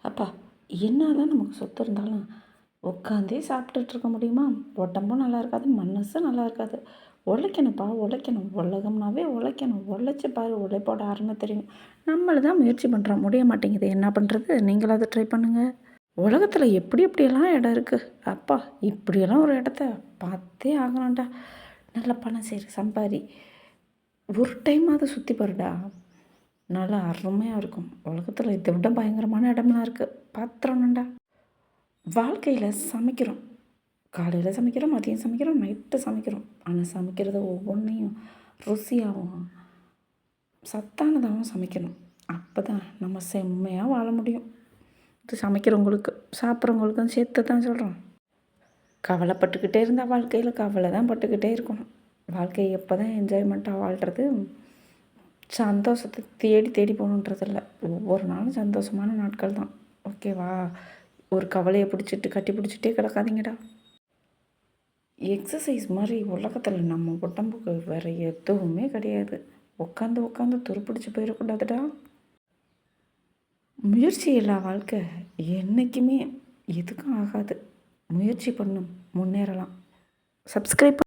அப்பா என்ன தான் நமக்கு சொத்து இருந்தாலும் உட்காந்தே சாப்பிட்டுட்டு இருக்க முடியுமா? உடம்பும் நல்லா இருக்காது, மனசும் நல்லா இருக்காது. உழைக்கணும்ப்பா, உழைக்கணும். உலகம்னாவே உழைக்கணும். உழைச்சி பாரு, உழைப்போட அருமை தெரியும். நம்மள தான் முயற்சி பண்ணுறோம், முடிய மாட்டேங்குது. என்ன பண்ணுறது? நீங்களாவது ட்ரை பண்ணுங்கள். உலகத்தில் எப்படி எப்படியெல்லாம் இடம் இருக்குது. அப்பா இப்படியெல்லாம் ஒரு இடத்த பார்த்தே ஆகணும்டா. நல்ல பணம் சரி சம்பாரி. ஒரு டைமாவது சுற்றி பாருடா. நல்லா அருமையாக இருக்கும். உலகத்தில் இதை விட பயங்கரமான இடம்லாம் இருக்குது. பார்த்துறணும்டா. வாழ்க்கையில் சமைக்கிறோம். காலையில் சமைக்கிறோம், மதியம் சமைக்கிறோம், நைட்டு சமைக்கிறோம். ஆனால் சமைக்கிறத ஒவ்வொன்றையும் ருசியாகவும் சத்தானதாகவும் சமைக்கணும். அப்போ தான் நம்ம செம்மையாக வாழ முடியும். இது சமைக்கிறவங்களுக்கு சாப்பிட்றவங்களுக்கும் சேர்த்து தான் சொல்கிறோம். கவலைப்பட்டுக்கிட்டே இருந்தால் வாழ்க்கையில் கவலை தான் பட்டுக்கிட்டே இருக்கணும். வாழ்க்கையை எப்போ தான் என்ஜாய்மெண்ட்டாக வாழ்கிறது, சந்தோஷத்தை தேடி தேடி போகணுன்றதில்ல. ஒவ்வொரு நாளும் சந்தோஷமான நாட்கள் தான். ஓகேவா? ஒரு கவலையை பிடிச்சிட்டு கட்டி பிடிச்சிட்டே கிடக்காதீங்கடா. எக்ஸசைஸ் மாதிரி உலகத்தில் நம்ம உடம்புக்கு வேறு எதுவுமே கிடையாது. உட்காந்து உட்காந்து துருப்பிடிச்சு போயிடக்கூடாதுடா. முயற்சி இல்லா வாழ்க்கை என்றைக்குமே எதுக்கும் ஆகாது. முயற்சி பண்ணும், முன்னேறலாம். சப்ஸ்கிரைப்